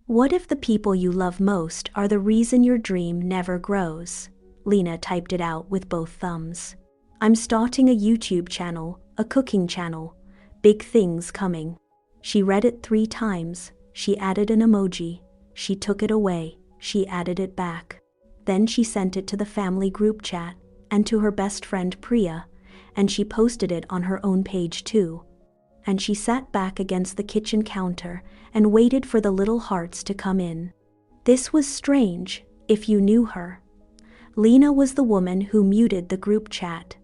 What if the people you love most are the reason your dream never grows? Lena typed it out with both thumbs. I'm starting a YouTube channel, a cooking channel. Big things coming. She read it 3 times. She added an emoji. She took it away. She added it back. Then she sent it to the family group chat and to her best friend Priya, and she posted it on her own page too. And she sat back against the kitchen counter and waited for the little hearts to come in. This was strange, if you knew her. Lena was the woman who muted the group chat.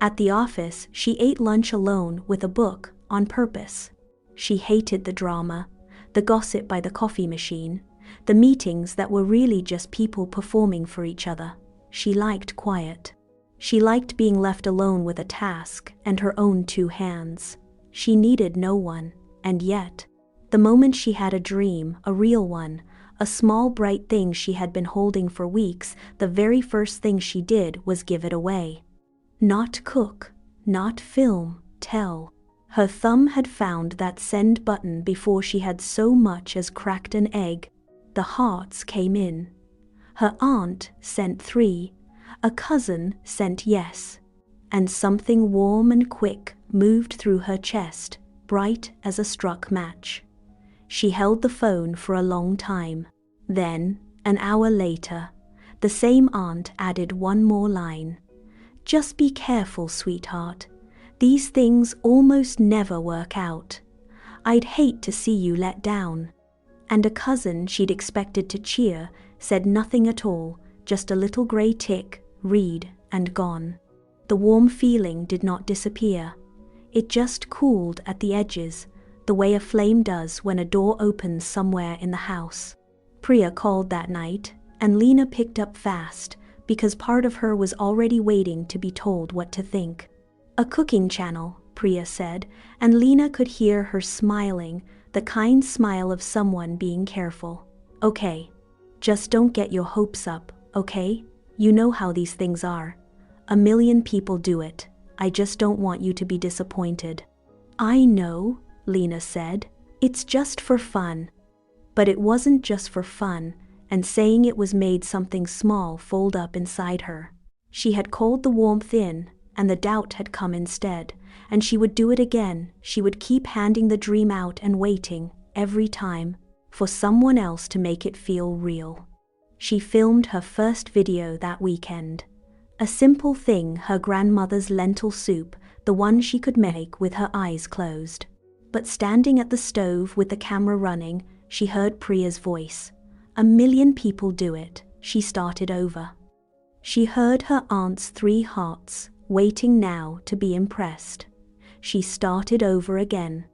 At the office, she ate lunch alone with a book on purpose. She hated the drama, the gossip by the coffee machine, the meetings that were really just people performing for each other. She liked quiet. She liked being left alone with a task and her own 2 hands. She needed no one, and yet, the moment she had a dream, a real one, a small bright thing she had been holding for weeks, the very first thing she did was give it away. Not cook, not film, tell. Her thumb had found that send button before she had so much as cracked an egg. The hearts came in. Her aunt sent 3. A cousin sent yes. And something warm and quick moved through her chest, bright as a struck match. She held the phone for a long time. Then, an hour later, the same aunt added one more line. Just be careful, sweetheart. These things almost never work out. I'd hate to see you let down. And a cousin she'd expected to cheer said nothing at all, just a little grey tick, read, and gone. The warm feeling did not disappear. It just cooled at the edges, the way a flame does when a door opens somewhere in the house. Priya called that night, and Lena picked up fast, because part of her was already waiting to be told what to think. A cooking channel, Priya said, and Lena could hear her smiling, the kind smile of someone being careful. Okay. Just don't get your hopes up, okay? You know how these things are. 1 million people do it. I just don't want you to be disappointed. I know, Lena said. It's just for fun. But it wasn't just for fun, and saying it was made something small fold up inside her. She had called the warmth in, and the doubt had come instead, and she would do it again. She would keep handing the dream out and waiting, every time, for someone else to make it feel real. She filmed her first video that weekend. A simple thing, her grandmother's lentil soup, the one she could make with her eyes closed. But standing at the stove with the camera running, she heard Priya's voice. 1 million people do it. She started over. She heard her aunt's 3 hearts, waiting now to be impressed. She started over again.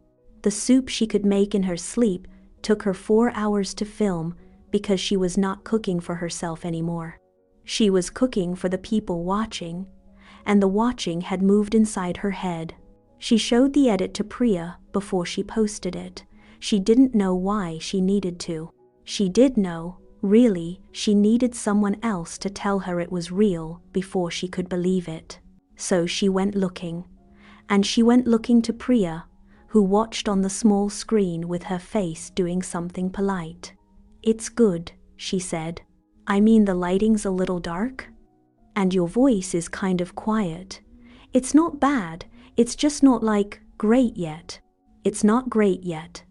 The soup she could make in her sleep took her 4 hours to film because she was not cooking for herself anymore. She was cooking for the people watching, and the watching had moved inside her head. She showed the edit to Priya before she posted it. She didn't know why she needed to. She did know, really, she needed someone else to tell her it was real before she could believe it. So she went looking. And she went looking to Priya, who watched on the small screen with her face doing something polite. It's good, she said. I mean, the lighting's a little dark. And your voice is kind of quiet. It's not bad, it's just not great yet. It's not great yet.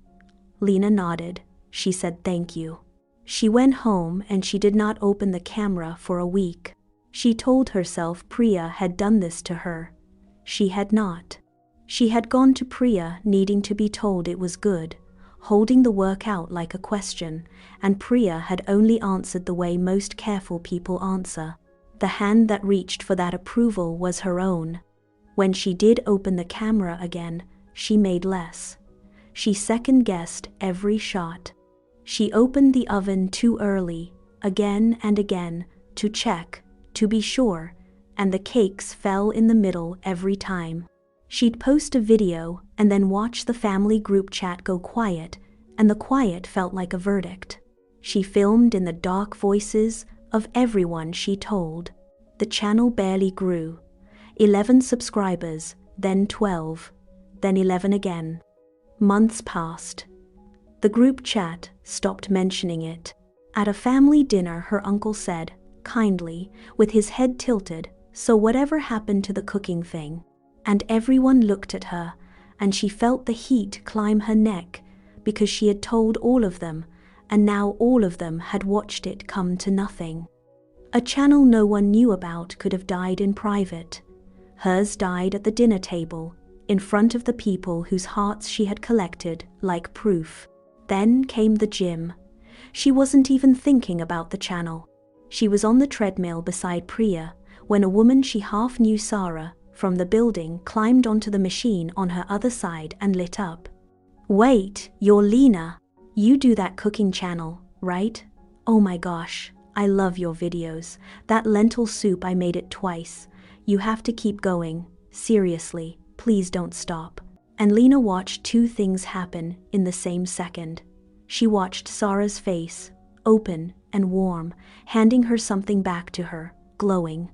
Lena nodded. She said thank you. She went home and she did not open the camera for a week. She told herself Priya had done this to her. She had not. She had gone to Priya needing to be told it was good, holding the work out like a question, and Priya had only answered the way most careful people answer. The hand that reached for that approval was her own. When she did open the camera again, she made less. She second-guessed every shot. She opened the oven too early, again and again, to check, to be sure, and the cakes fell in the middle every time. She'd post a video and then watch the family group chat go quiet, and the quiet felt like a verdict. She filmed in the dark voices of everyone she told. The channel barely grew. 11 subscribers, then 12, then 11 again. Months passed. The group chat stopped mentioning it. At a family dinner, her uncle said, kindly, with his head tilted, "So whatever happened to the cooking thing?" And everyone looked at her, and she felt the heat climb her neck because she had told all of them, and now all of them had watched it come to nothing. A channel no one knew about could have died in private. Hers died at the dinner table, in front of the people whose hearts she had collected like proof. Then came the gym. She wasn't even thinking about the channel. She was on the treadmill beside Priya when a woman she half knew, Sarah, from the building climbed onto the machine on her other side and lit up. "Wait, you're Lena. You do that cooking channel, right? Oh my gosh, I love your videos. That lentil soup, I made it twice. You have to keep going. Seriously, please don't stop." And Lena watched two things happen in the same second. She watched Sarah's face, open and warm, handing her something back to her, glowing.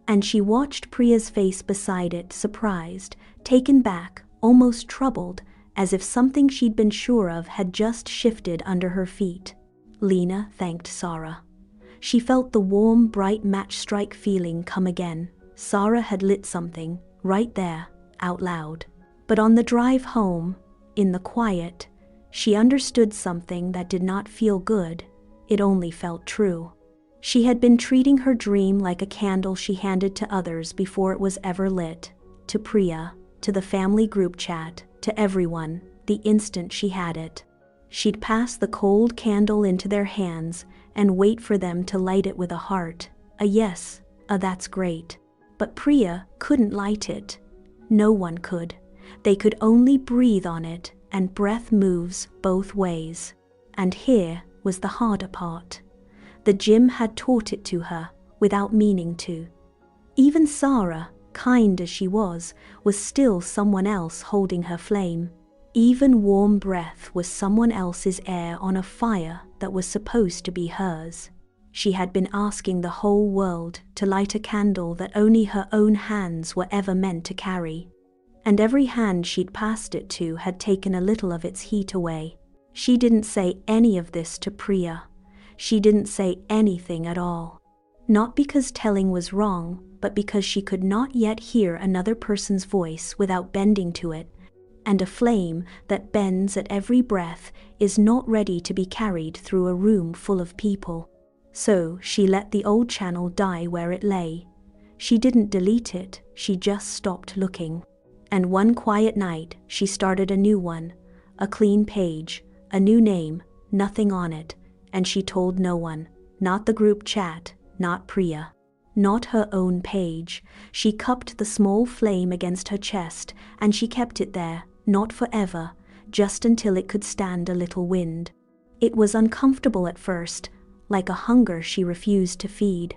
And she watched Priya's face beside it, surprised, taken back, almost troubled, as if something she'd been sure of had just shifted under her feet. Lena thanked Sarah. She felt the warm, bright match-strike feeling come again. Sarah had lit something, right there, out loud. But on the drive home, in the quiet, she understood something that did not feel good. It only felt true. She had been treating her dream like a candle she handed to others before it was ever lit. To Priya, to the family group chat, to everyone, the instant she had it. She'd pass the cold candle into their hands and wait for them to light it with a heart, a yes, a "that's great." But Priya couldn't light it. No one could. They could only breathe on it, and breath moves both ways. And here was the harder part. The gym had taught it to her, without meaning to. Even Sarah, kind as she was still someone else holding her flame. Even warm breath was someone else's air on a fire that was supposed to be hers. She had been asking the whole world to light a candle that only her own hands were ever meant to carry. And every hand she'd passed it to had taken a little of its heat away. She didn't say any of this to Priya. She didn't say anything at all. Not because telling was wrong, but because she could not yet hear another person's voice without bending to it, and a flame that bends at every breath is not ready to be carried through a room full of people. So she let the old channel die where it lay. She didn't delete it, she just stopped looking. And one quiet night, she started a new one, a clean page, a new name, nothing on it, and she told no one, not the group chat, not Priya, not her own page. She cupped the small flame against her chest, and she kept it there, not forever, just until it could stand a little wind. It was uncomfortable at first, like a hunger she refused to feed.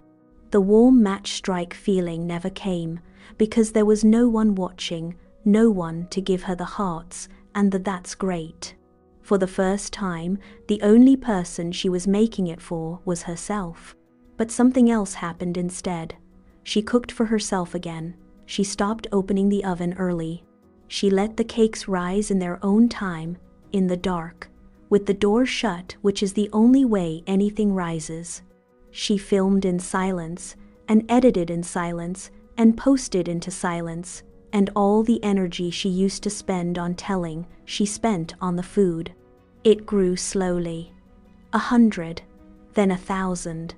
The warm match-strike feeling never came, because there was no one watching, no one to give her the hearts and the "that's great." For the first time, the only person she was making it for was herself. But something else happened instead. She cooked for herself again. She stopped opening the oven early. She let the cakes rise in their own time, in the dark, with the door shut, which is the only way anything rises. She filmed in silence, and edited in silence, and posted into silence, and all the energy she used to spend on telling, she spent on the food. It grew slowly. 100, then 1,000,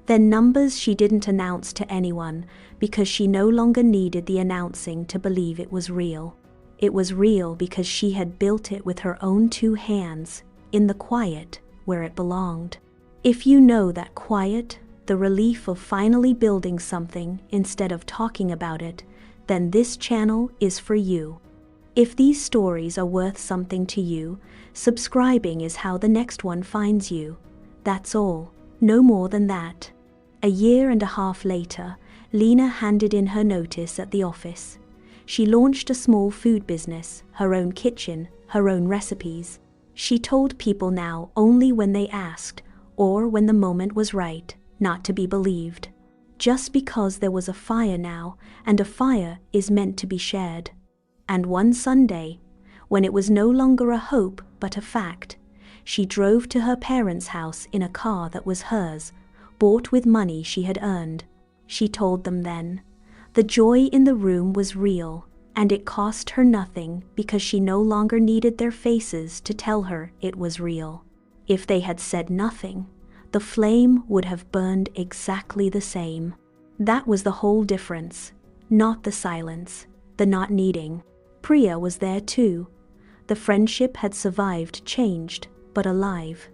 then numbers she didn't announce to anyone because she no longer needed the announcing to believe it was real. It was real because she had built it with her own 2 hands, in the quiet where it belonged. If you know that quiet, the relief of finally building something instead of talking about it, then this channel is for you. If these stories are worth something to you, subscribing is how the next one finds you. That's all, no more than that. 1.5 years later, Lena handed in her notice at the office. She launched a small food business, her own kitchen, her own recipes. She told people now only when they asked, or when the moment was right, not to be believed. Just because there was a fire now, and a fire is meant to be shared. And one Sunday, when it was no longer a hope but a fact, She drove to her parents' house in a car that was hers, bought with money she had earned. She told them then. The joy in the room was real, and it cost her nothing because she no longer needed their faces to tell her it was real. If they had said nothing, the flame would have burned exactly the same. That was the whole difference, not the silence, the not needing. Priya was there too. The friendship had survived, changed, but alive.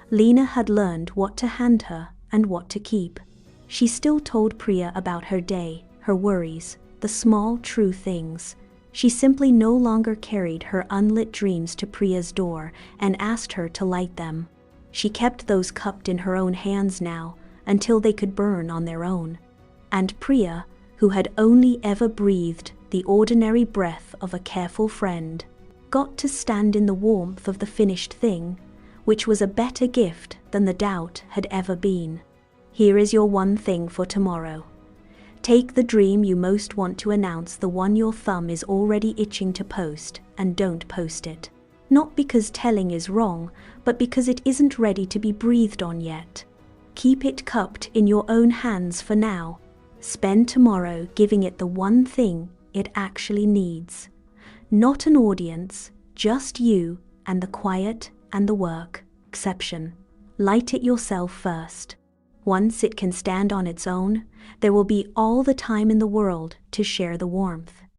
Lena had learned what to hand her and what to keep. She still told Priya about her day, her worries, the small, true things. She simply no longer carried her unlit dreams to Priya's door and asked her to light them. She kept those cupped in her own hands now, until they could burn on their own. And Priya, who had only ever breathed the ordinary breath of a careful friend, got to stand in the warmth of the finished thing, which was a better gift than the doubt had ever been. Here is your one thing for tomorrow. Take the dream you most want to announce, the one your thumb is already itching to post, and don't post it. Not because telling is wrong, but because it isn't ready to be breathed on yet. Keep it cupped in your own hands for now. Spend tomorrow giving it the one thing it actually needs. Not an audience, just you and the quiet and the work. Exception. Light it yourself first. Once it can stand on its own, there will be all the time in the world to share the warmth.